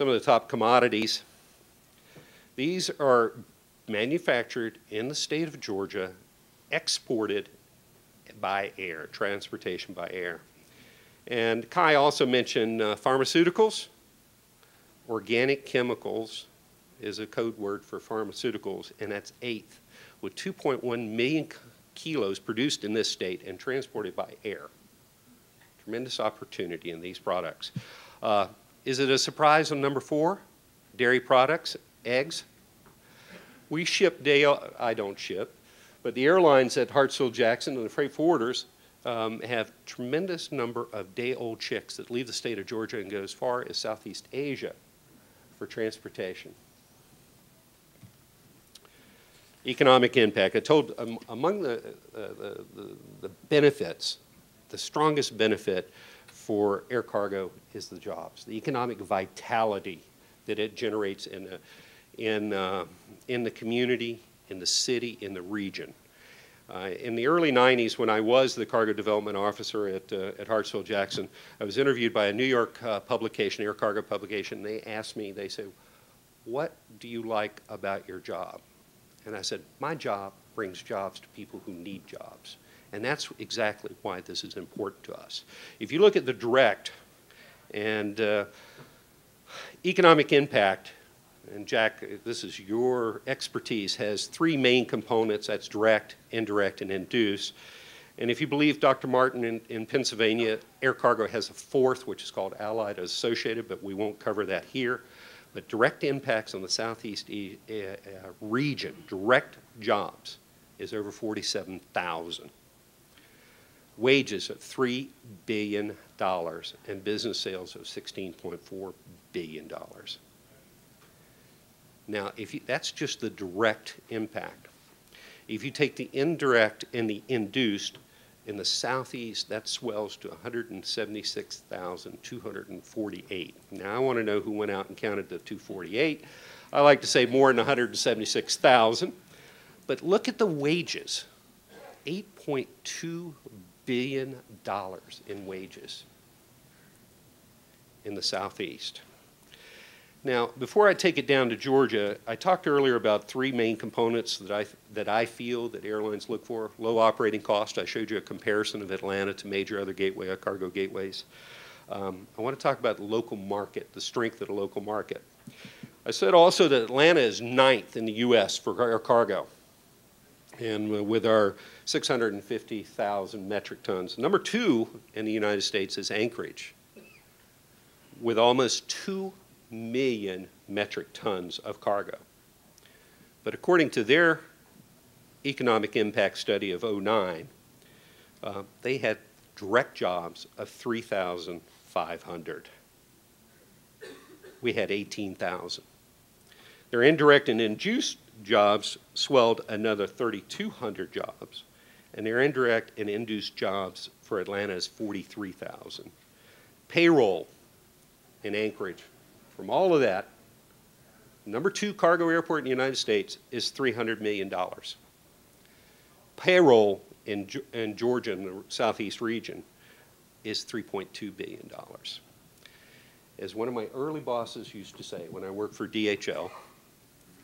some of the top commodities. These are manufactured in the state of Georgia, exported by air, transportation by air. And Kai also mentioned pharmaceuticals. Organic chemicals is a code word for pharmaceuticals, and that's eighth, with 2.1 million kilos produced in this state and transported by air. Tremendous opportunity in these products. Is it a surprise on number 4? Dairy products, eggs. We ship I don't ship, but the airlines at Hartsfield-Jackson and the freight forwarders have tremendous number of day-old chicks that leave the state of Georgia and go as far as Southeast Asia for transportation. Economic impact. I told among the benefits, the strongest benefit for air cargo is the jobs, the economic vitality that it generates in the community, in the city, in the region. In the early 90s, when I was the cargo development officer at Hartsfield-Jackson, I was interviewed by a New York publication, air cargo publication. They asked me, they said, "What do you like about your job?" And I said, "My job brings jobs to people who need jobs." And that's exactly why this is important to us. If you look at the direct and economic impact, and Jack, this is your expertise, has 3 main components. That's direct, indirect, and induced. And if you believe Dr. Martin in Pennsylvania, air cargo has a 4th, which is called allied associated, but we won't cover that here. But direct impacts on the Southeast region, direct jobs, is over 47,000. Wages of $3 billion and business sales of $16.4 billion. Now, that's just the direct impact. If you take the indirect and the induced, in the Southeast, that swells to 176,248. Now, I want to know who went out and counted the 248. I like to say more than 176,000. But look at the wages, $8.2 billion in wages in the Southeast. Now, before I take it down to Georgia, I talked earlier about 3 main components that I feel that airlines look for. Low operating cost. I showed you a comparison of Atlanta to major other cargo gateways. I want to talk about the local market, the strength of the local market. I said also that Atlanta is 9th in the U.S. for air cargo, and with our 650,000 metric tons. Number 2 in the United States is Anchorage, with almost 2 million metric tons of cargo. But according to their economic impact study of '09, they had direct jobs of 3,500. We had 18,000. Their indirect and induced jobs swelled another 3,200 jobs, and their indirect and induced jobs for Atlanta is 43,000. Payroll in Anchorage, from all of that, number 2 cargo airport in the United States is $300 million. Payroll in Georgia, in the Southeast region, is $3.2 billion. As one of my early bosses used to say when I worked for DHL,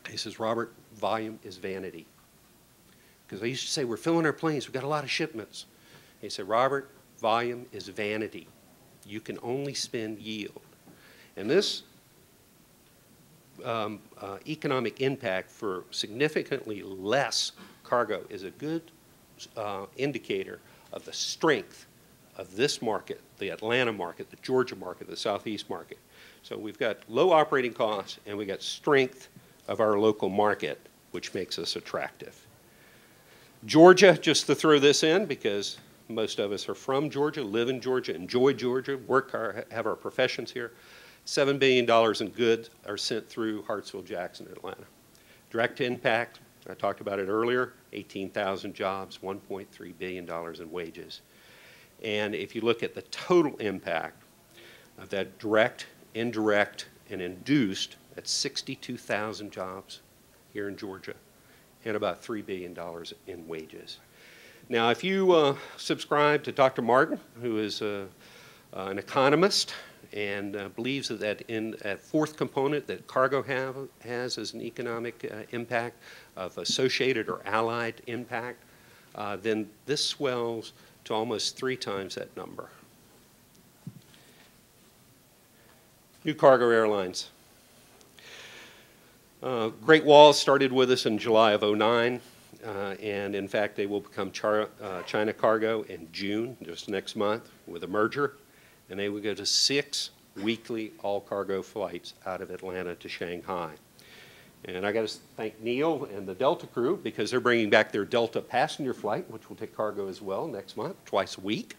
he says, "Robert, volume is vanity." Because I used to say, "We're filling our planes, we've got a lot of shipments." He said, "Robert, volume is vanity. You can only spend yield." And this economic impact for significantly less cargo is a good indicator of the strength of this market, the Atlanta market, the Georgia market, the Southeast market. So we've got low operating costs and we got strength of our local market, which makes us attractive. Georgia, just to throw this in, because most of us are from Georgia, live in Georgia, enjoy Georgia, have our professions here. $7 billion in goods are sent through Hartsfield-Jackson in Atlanta. Direct impact, I talked about it earlier, 18,000 jobs, $1.3 billion in wages. And if you look at the total impact of that direct, indirect, and induced, that's 62,000 jobs here in Georgia and about $3 billion in wages. Now, if you subscribe to Dr. Martin, who is an economist, and believes that in a fourth component that cargo has as an economic impact of associated or allied impact, then this swells to almost 3 times that number. New cargo airlines. Great Wall started with us in July of '09, and in fact they will become China Cargo in June, just next month, with a merger, and they will go to 6 weekly all-cargo flights out of Atlanta to Shanghai. And I got to thank Neil and the Delta crew, because they're bringing back their Delta passenger flight, which will take cargo as well next month, twice a week.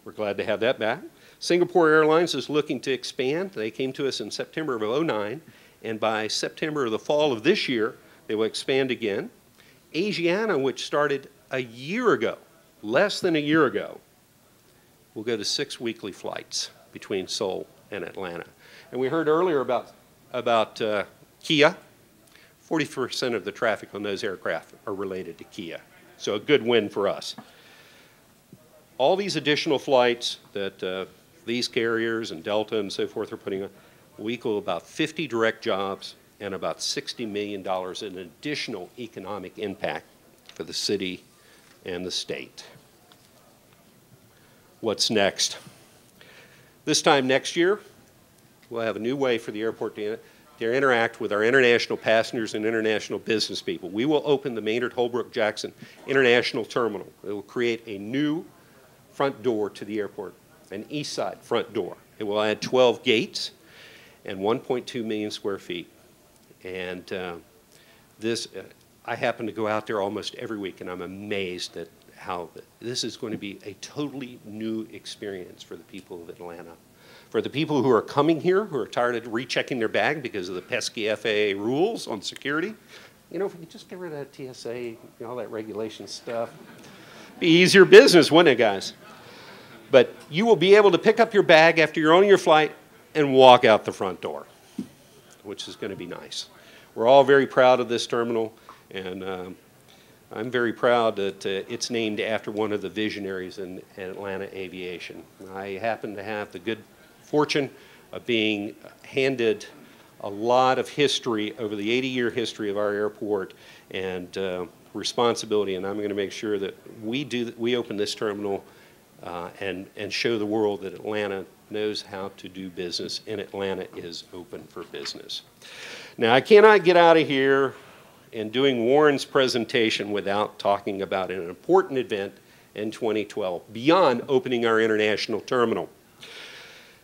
We're glad to have that back. Singapore Airlines is looking to expand. They came to us in September of '09, and by September of the fall of this year, they will expand again. Asiana, which started a year ago, less than a year ago, will go to 6 weekly flights between Seoul and Atlanta. And we heard earlier about Kia. 40% of the traffic on those aircraft are related to Kia. So a good win for us. All these additional flights that these carriers and Delta and so forth are putting on will equal about 50 direct jobs and about $60 million in additional economic impact for the city and the state. What's next? This time next year, we'll have a new way for the airport to interact with our international passengers and international business people. We will open the Maynard Holbrook-Jackson International Terminal. It will create a new front door to the airport, an east side front door. It will add 12 gates and 1.2 million square feet. And I happen to go out there almost every week, and I'm amazed at how this is going to be a totally new experience for the people of Atlanta. For the people who are coming here, who are tired of rechecking their bag because of the pesky FAA rules on security, you know, if we could just get rid of that TSA, you know, all that regulation stuff, be easier business, wouldn't it, guys? But you will be able to pick up your bag after you're on your flight and walk out the front door, which is going to be nice. We're all very proud of this terminal, and I'm very proud that it's named after one of the visionaries in Atlanta aviation. I happen to have the good fortune of being handed a lot of history over the 80-year history of our airport and responsibility, and I'm going to make sure that we open this terminal and show the world that Atlanta knows how to do business, and Atlanta is open for business. Now, I cannot get out of here in doing Warren's presentation without talking about an important event in 2012, beyond opening our international terminal.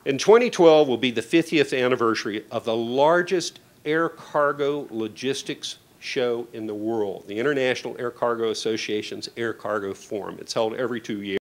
In 2012 will be the 50th anniversary of the largest air cargo logistics show in the world, the International Air Cargo Association's Air Cargo Forum. It's held every 2 years.